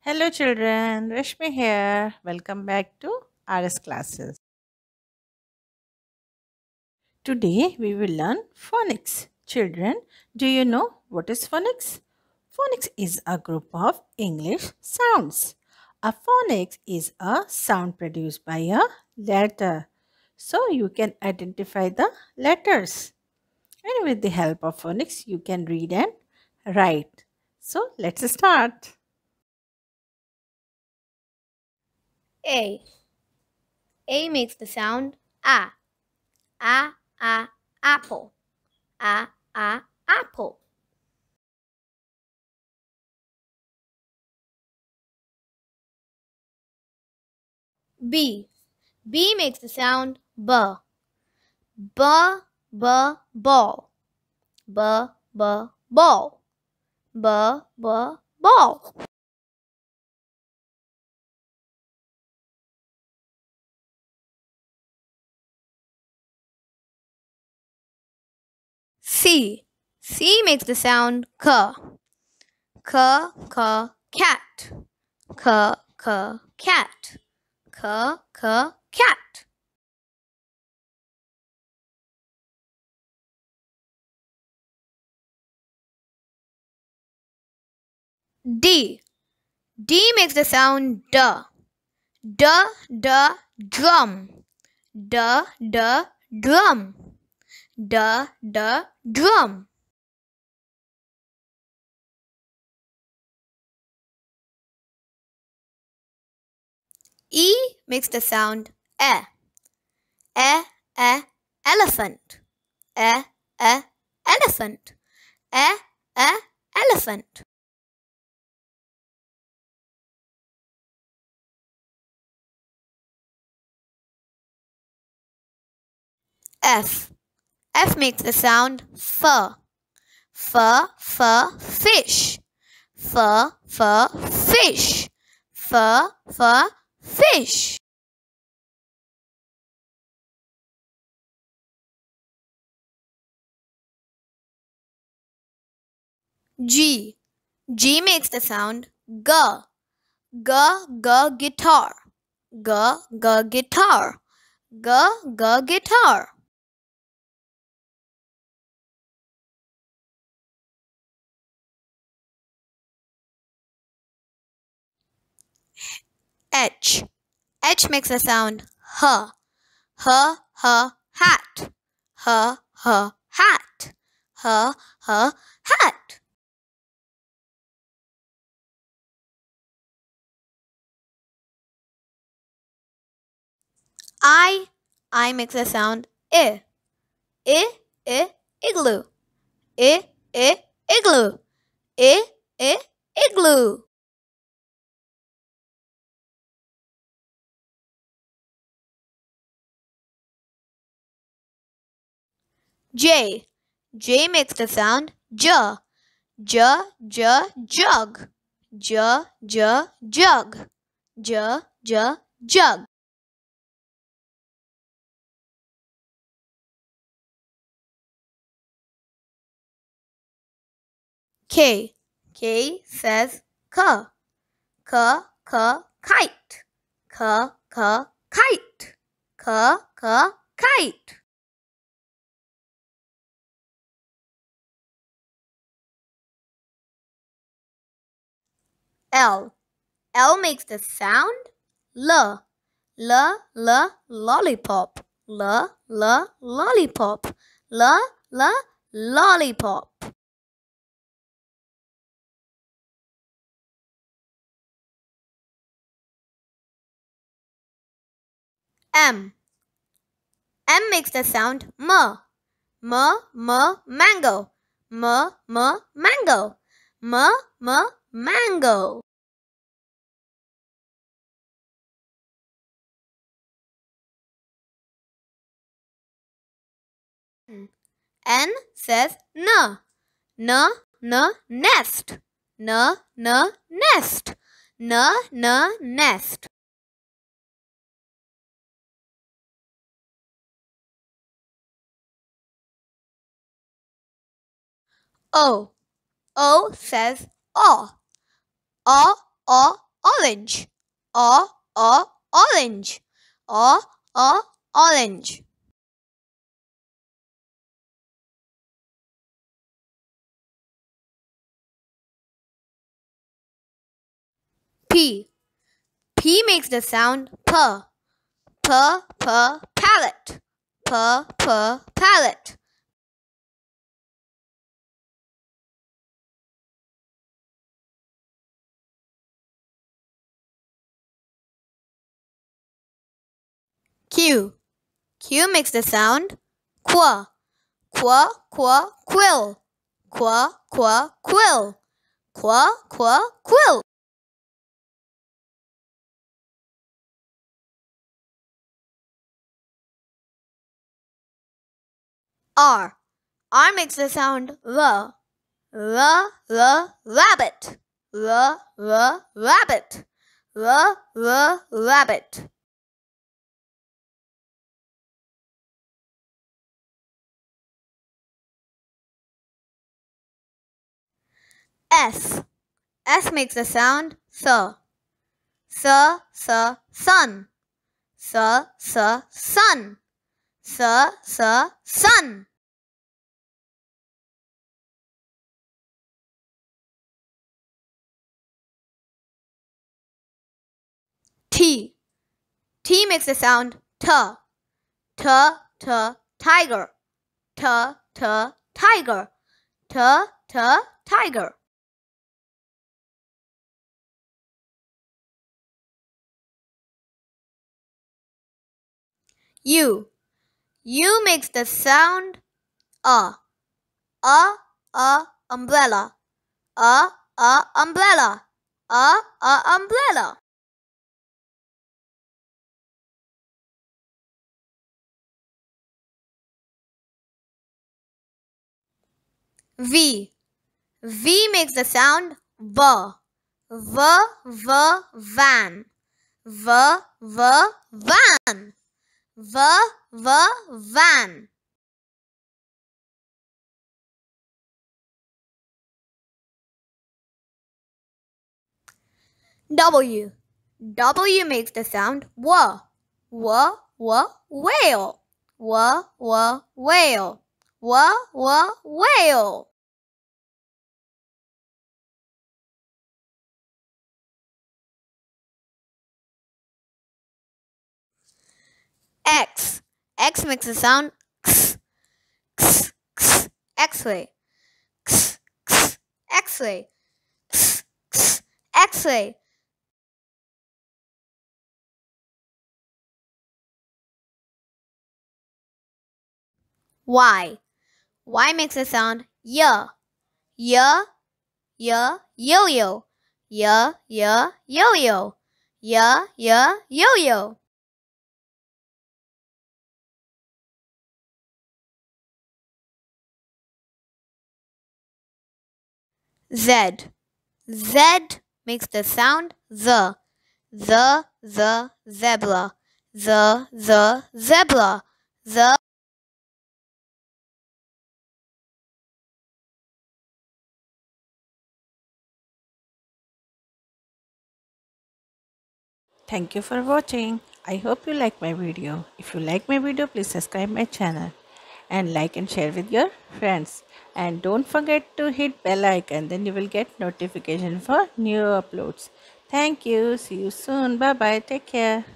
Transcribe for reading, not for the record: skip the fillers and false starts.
Hello children, Rashmi here. Welcome back to RS classes. Today we will learn phonics. Children, do you know what is phonics? Phonics is a group of English sounds. A phonics is a sound produced by a letter. So you can identify the letters. And with the help of phonics, you can read and write. So let's start. A. A makes the sound A. A, apple. A, apple. B. B makes the sound B. B, ball. B, ball. B, ball. C. C makes the sound K. K, cat. K, cat. K, cat. D. D makes the sound D. D, drum. D, drum. D, drum. E makes the sound E. E, elephant. E, elephant. E, elephant. F. F makes the sound F. F, fish. F, fish. F, fish. G. G makes the sound G. G, guitar. G, guitar. G, guitar. H. H makes the sound H. H, hat. H, hat. H, hat. I makes the sound I. Igloo. I, igloo. I, igloo. J. J makes the sound J. J, jug. J, jug. J, jug. K. K says K. K, kite. K, kite. K, kite. L. L makes the sound L. Lollipop. L, lollipop. L, lollipop. M. M makes the sound M. Mango. Mango. Mango. N says N. Nest. Nest. Nest. O. O says O. orange. Orange. Orange. P. P makes the sound p. Palette. Palette. Q. Q makes the sound qu. Quill. Quill. Quill. R. R makes the sound l. Rabbit. Rabbit. Rabbit. S. S makes the sound s. Sun. Sun. Sun. T. T makes the sound t. Tiger. Tiger. Tiger. U. U makes the sound a. Umbrella. Umbrella. Umbrella. V. V makes the sound v. Van. Van. Van. W. W makes the sound w. Whale. Whale. Whale. X. X makes the sound x. X-ray. X-ray. X-ray. Y. Y makes the sound y. Yo-yo. Yo-yo. Yo-yo. Z. Z makes the sound the. Zebra. Zebra. The. Thank you for watching. I hope you like my video. If you like my video, please subscribe my channel and like and share with your friends. And don't forget to hit bell icon, then you will get notification for new uploads. Thank you. See you soon. Bye bye. Take care.